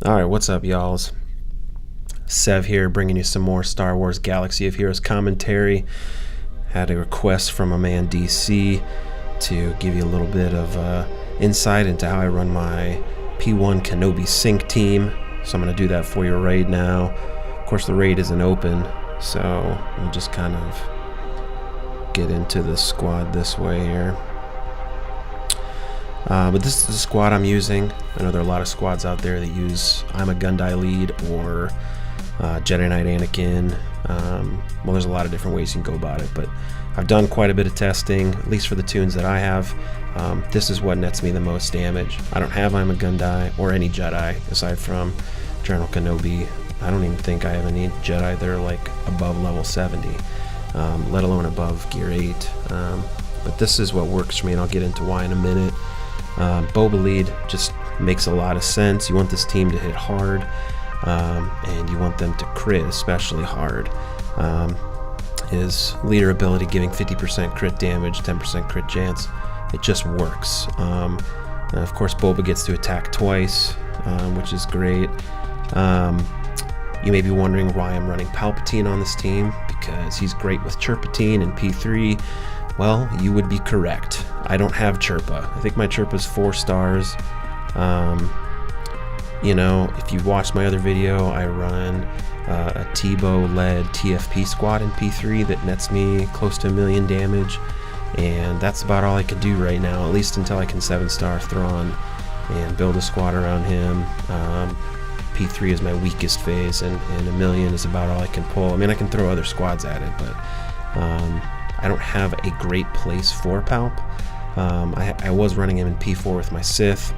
Alright, what's up, y'alls? Sev here, bringing you some more Star Wars Galaxy of Heroes commentary. Had a request from a man DC to give you a little bit of insight into how I run my P1 Kenobi Sink team. So I'm going to do that for you right now. Of course, the raid isn't open, so we'll just kind of get into the squad this way here. But this is the squad I'm using. I know there are a lot of squads out there that use I'm a Gundai lead or Jedi Knight Anakin. Well, there's a lot of different ways you can go about it, but I've done quite a bit of testing, at least for the tunes that I have. This is what nets me the most damage. I don't have I'm a Gundai or any Jedi aside from General Kenobi. I don't even think I have any Jedi that are like above level 70, let alone above gear 8. But this is what works for me, and I'll get into why in a minute. Boba lead just makes a lot of sense. You want this team to hit hard, and you want them to crit especially hard. His leader ability giving 50% crit damage, 10% crit chance, it just works. Of course, Boba gets to attack twice, which is great. You may be wondering why I'm running Palpatine on this team, because he's great with Chirpatine and P3. Well, you would be correct. I don't have Chirpa. I think my Chirpa's 4 stars. You know, if you watched my other video, I run a Tebow-led TFP squad in P3 that nets me close to 1 million damage, and that's about all I can do right now, at least until I can 7-star Thrawn and build a squad around him. P3 is my weakest phase, and 1 million is about all I can pull. I mean, I can throw other squads at it, but I don't have a great place for Palp. I was running him in P4 with my Sith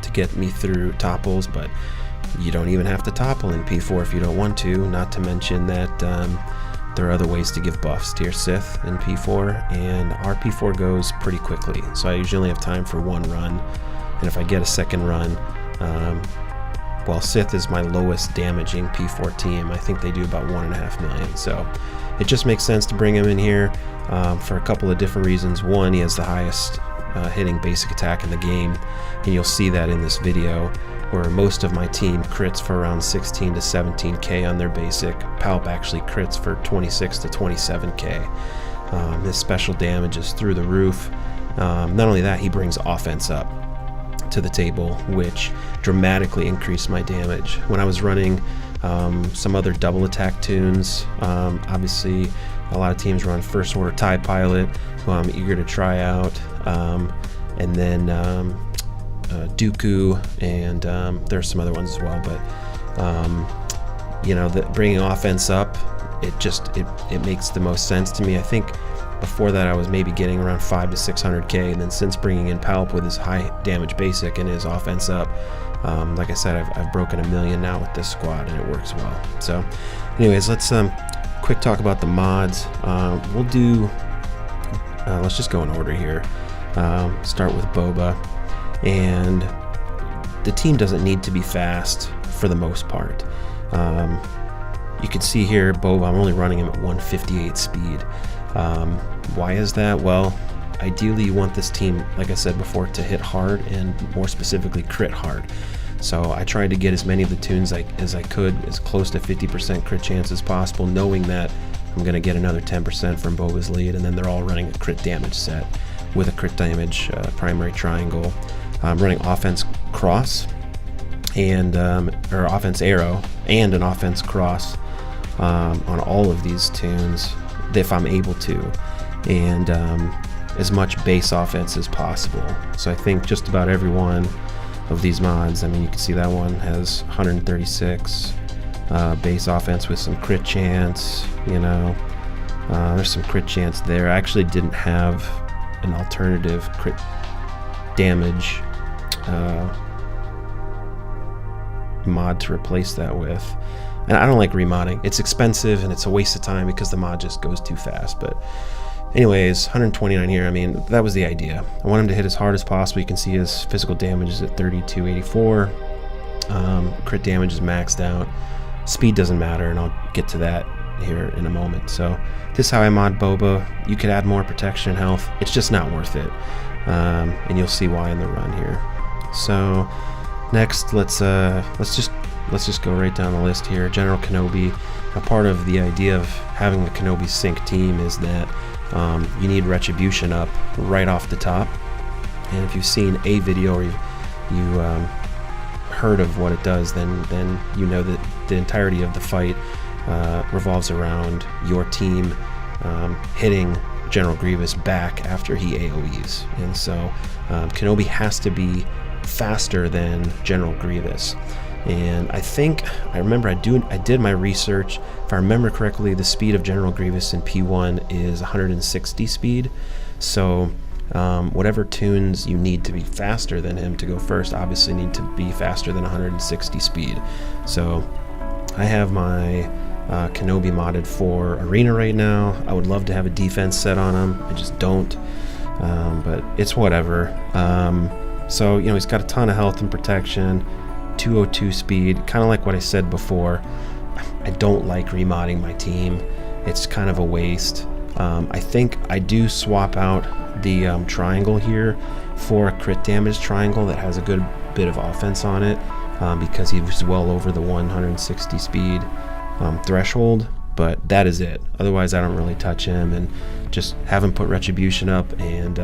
to get me through topples, but you don't even have to topple in P4 if you don't want to, not to mention that there are other ways to give buffs to your Sith in P4, and our P4 goes pretty quickly, so I usually only have time for 1 run, and if I get a second run, well, Sith is my lowest damaging P4 team. I think they do about 1.5 million, so it just makes sense to bring him in here for a couple of different reasons. One, he has the highest hitting basic attack in the game, and you'll see that in this video, where most of my team crits for around 16 to 17k on their basic. Palp actually crits for 26 to 27k. His special damage is through the roof. Not only that, he brings offense up to the table, which dramatically increased my damage. When I was running some other double attack tunes, obviously a lot of teams run First Order TIE Pilot, who I'm eager to try out, and then Dooku, and there's some other ones as well, but you know, bringing offense up, it makes the most sense to me. I think before that I was maybe getting around 500 to 600k, and then since bringing in Palp with his high damage basic and his offense up, like I said, I've broken 1 million now with this squad, and it works well. So anyways, let's quick talk about the mods. We'll do let's just go in order here. Start with Boba, and the team doesn't need to be fast for the most part. You can see here Boba, I'm only running him at 158 speed. Why is that? Well, ideally you want this team, like I said before, to hit hard, and more specifically crit hard. So I tried to get as many of the tunes as I could, as close to 50% crit chance as possible, knowing that I'm going to get another 10% from Boba's lead, and then they're all running a crit damage set with a crit damage primary triangle. I'm running offense cross and or offense arrow and an offense cross on all of these tunes if I'm able to, and as much base offense as possible. So I think just about every one of these mods, I mean, you can see that one has 136 base offense with some crit chance, you know. There's some crit chance there. I actually didn't have an alternative crit damage mod to replace that with, and I don't like remodding. It's expensive and it's a waste of time because the mod just goes too fast. But anyways, 129 here. I mean, that was the idea. I want him to hit as hard as possible. You can see his physical damage is at 3284. Crit damage is maxed out. Speed doesn't matter, and I'll get to that here in a moment. So this is how I mod Boba. You could add more protection and health. It's just not worth it, and you'll see why in the run here. So Next, let's just go right down the list here. General Kenobi. A part of the idea of having a Kenobi Sink team is that you need retribution up right off the top. And if you've seen a video or you heard of what it does, then you know that the entirety of the fight revolves around your team hitting General Grievous back after he AoEs. And so Kenobi has to be faster than General Grievous. And I remember I did my research. If I remember correctly, the speed of General Grievous in P1 is 160 speed. So whatever tunes you need to be faster than him to go first obviously need to be faster than 160 speed. So I have my Kenobi modded for Arena right now. I would love to have a defense set on him. I just don't. But it's whatever. So, he's got a ton of health and protection, 202 speed, kind of like what I said before. I don't like remodding my team. It's kind of a waste. I think I do swap out the triangle here for a crit damage triangle that has a good bit of offense on it, because he's well over the 160 speed threshold, but that is it. Otherwise, I don't really touch him and just have him put retribution up and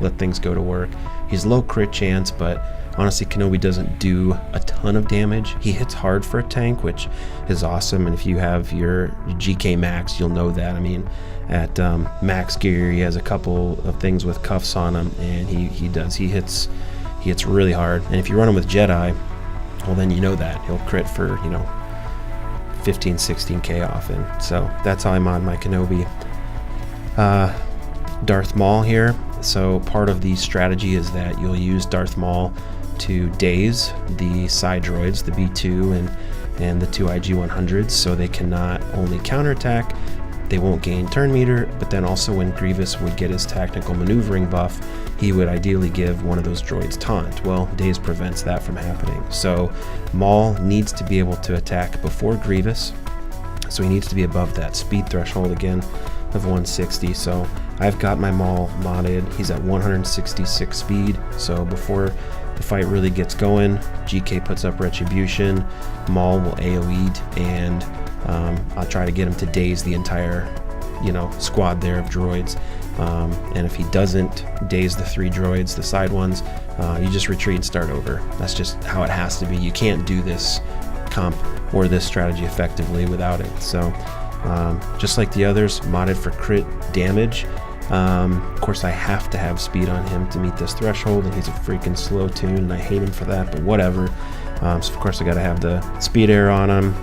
let things go to work. He's low crit chance, but honestly, Kenobi doesn't do a ton of damage. He hits hard for a tank, which is awesome, and if you have your GK max, you'll know that. I mean, at max gear, he has a couple of things with cuffs on him, and he hits really hard. And if you run him with Jedi, well, then you know that he'll crit for 15, 16k often. So that's how I'm on my Kenobi. Darth Maul here. So part of the strategy is that you'll use Darth Maul to daze the side droids, the B2 and the 2 IG-100s, so they can not only counterattack, they won't gain turn meter, but then also when Grievous would get his tactical maneuvering buff, he would ideally give one of those droids taunt. Well, daze prevents that from happening. So Maul needs to be able to attack before Grievous, so he needs to be above that speed threshold again of 160. So I've got my Maul modded. He's at 166 speed, so before the fight really gets going, GK puts up retribution, Maul will AoE, and I'll try to get him to daze the entire squad there of droids. And if he doesn't daze the 3 droids, the side ones, you just retreat and start over. That's just how it has to be. You can't do this comp or this strategy effectively without it. So just like the others, modded for crit damage. Of course, I have to have speed on him to meet this threshold, and he's a freaking slow tune, and I hate him for that, but whatever. So of course I got to have the speed air on him.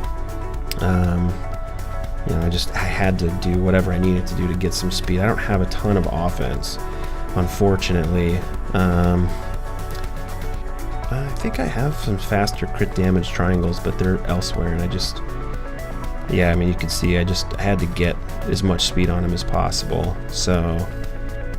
I had to do whatever I needed to do to get some speed. I don't have a ton of offense, unfortunately. I think I have some faster crit damage triangles, but they're elsewhere, and you can see I had to get as much speed on him as possible. So,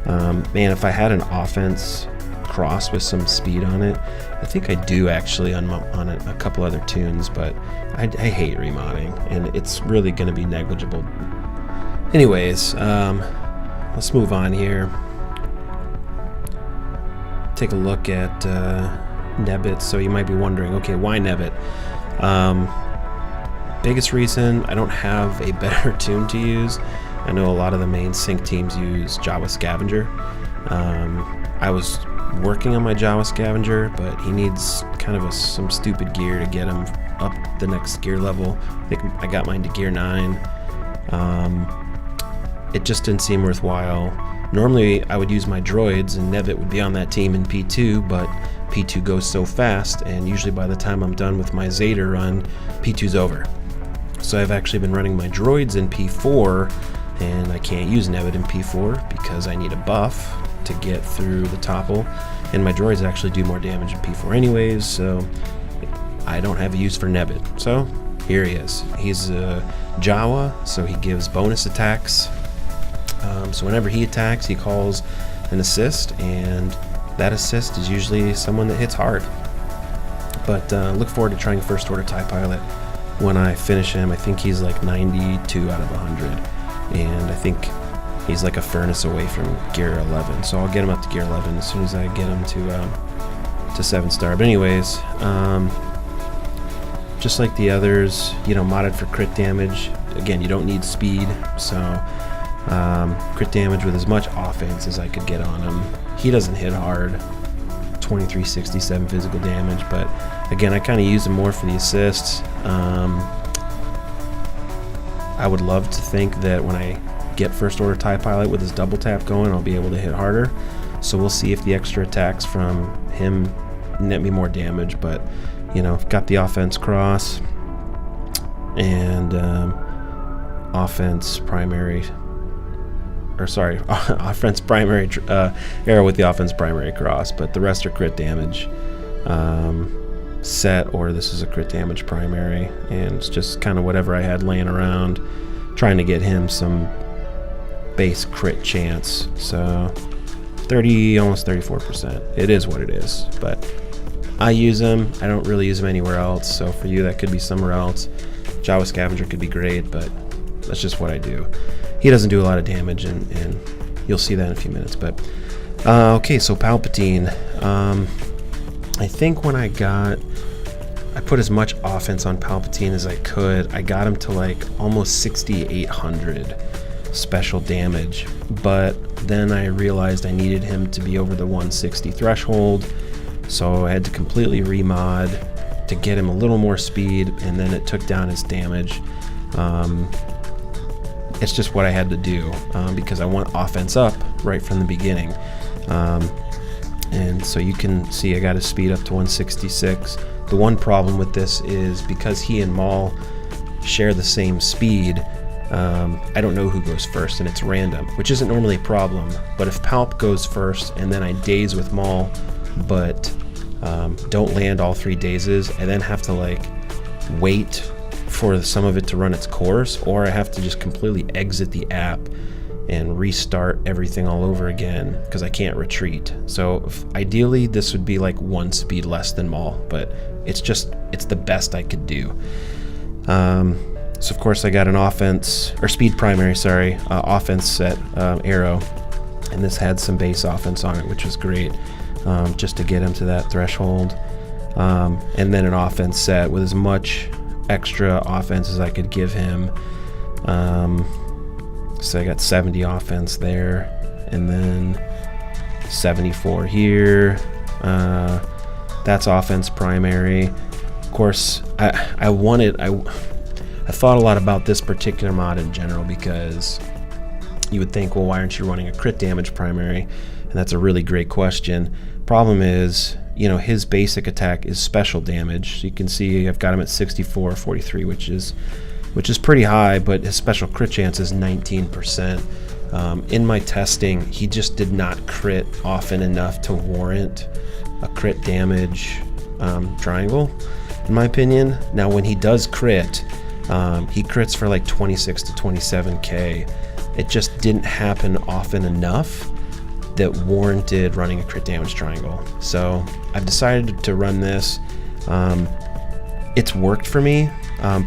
man, if I had an offense cross with some speed on it, I think I do actually on a couple other tunes, but I hate remodding, and it's really going to be negligible. Anyways, let's move on here. Take a look at Nebit. So you might be wondering, okay, why Nebit? Biggest reason, I don't have a better tune to use. I know a lot of the main sync teams use Jawa Scavenger. I was working on my Jawa Scavenger, but he needs kind of some stupid gear to get him up the next gear level. I think I got mine to gear 9. It just didn't seem worthwhile. Normally I would use my droids and Nebit would be on that team in P2, but P2 goes so fast, and usually by the time I'm done with my Zeta run, P2's over. So I've actually been running my droids in P4, and I can't use Nebit in P4 because I need a buff to get through the topple, and my droids actually do more damage in P4 anyways, so I don't have a use for Nebit. So here he is. He's a Jawa, so he gives bonus attacks. So whenever he attacks, he calls an assist, and that assist is usually someone that hits hard. But look forward to trying First Order TIE Pilot when I finish him. I think he's like 92 out of 100, and I think he's like a furnace away from gear 11. So I'll get him up to gear 11 as soon as I get him to to 7-star. But anyways, just like the others, modded for crit damage. Again, you don't need speed, so crit damage with as much offense as I could get on him. He doesn't hit hard, 2367 physical damage, but again, I kind of use him more for the assists. I would love to think that when I get first order TIE Pilot with his double tap going, I'll be able to hit harder. So we'll see if the extra attacks from him net me more damage. But got the offense cross and offense primary arrow with the offense primary cross, but the rest are crit damage set, or this is a crit damage primary, and it's just kind of whatever I had laying around, trying to get him some base crit chance. So 30, almost 34%. It is what it is, but I use them. I don't really use them anywhere else, so for you that could be somewhere else. Jawa Scavenger could be great, but that's just what I do. He doesn't do a lot of damage, and you'll see that in a few minutes. But okay, so Palpatine. I think when I put as much offense on Palpatine as I could. I got him to like almost 6,800 special damage, but then I realized I needed him to be over the 160 threshold, so I had to completely remod to get him a little more speed, and then it took down his damage. It's just what I had to do because I want offense up right from the beginning. And so you can see I got his speed up to 166. The one problem with this is because he and Maul share the same speed, I don't know who goes first, and it's random, which isn't normally a problem. But if Palp goes first and then I daze with Maul, but don't land all 3 dazes, I then have to like wait for some of it to run its course, or I have to just completely exit the app and restart everything all over again because I can't retreat. So ideally this would be like 1 speed less than Maul, but it's the best I could do. So of course I got an offense or speed primary, offense set arrow, and this had some base offense on it, which was great, just to get him to that threshold. And then an offense set with as much extra offense as I could give him. So I got 70 offense there, and then 74 here. That's offense primary. Of course, I thought a lot about this particular mod in general, because you would think, well, why aren't you running a crit damage primary? And that's a really great question. Problem is, his basic attack is special damage. So you can see I've got him at 6443, which is pretty high, but his special crit chance is 19%. In my testing, he just did not crit often enough to warrant a crit damage triangle, in my opinion. Now, when he does crit, he crits for like 26 to 27k. It just didn't happen often enough that warranted running a crit damage triangle. So I've decided to run this. It's worked for me.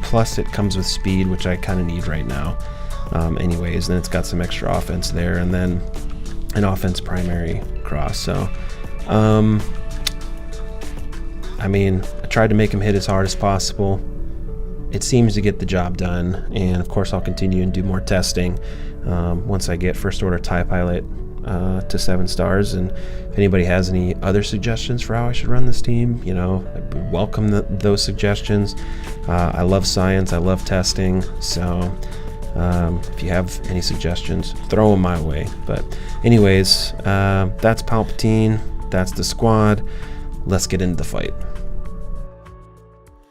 Plus it comes with speed, which I kind of need right now. Anyways, then it's got some extra offense there, and then an offense primary cross. So, I tried to make him hit as hard as possible. It seems to get the job done, and of course I'll continue and do more testing once I get first order TIE Pilot to 7 stars. And if anybody has any other suggestions for how I should run this team, I welcome those suggestions. I love science, I love testing, so if you have any suggestions, throw them my way. But anyways, that's Palpatine, that's the squad. Let's get into the fight.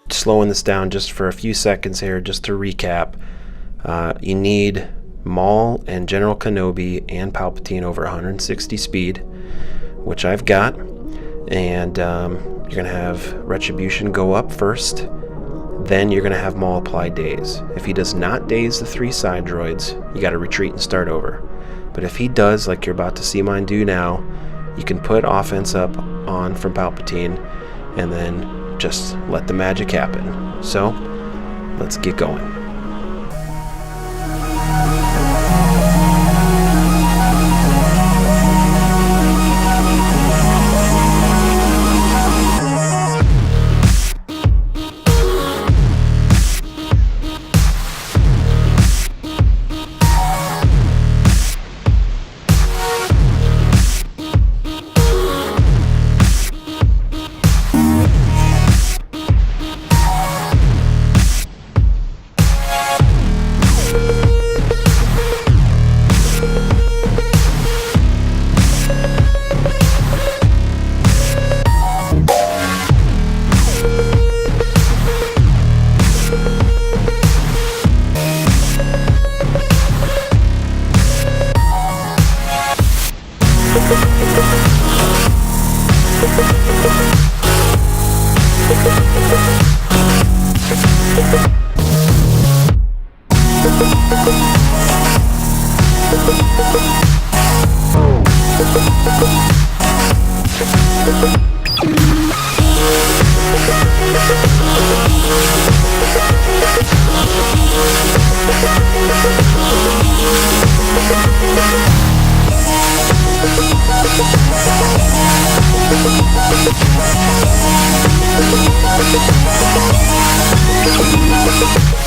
Slowing this down just for a few seconds here, just to recap. You need Maul and General Kenobi and Palpatine over 160 speed, which I've got, and you're gonna have Retribution go up first, then you're gonna have Maul apply daze. If he does not daze the 3 side droids, you gotta retreat and start over. But if he does, like you're about to see mine do now, you can put offense up on from Palpatine and then just let the magic happen. So let's get going. Bye.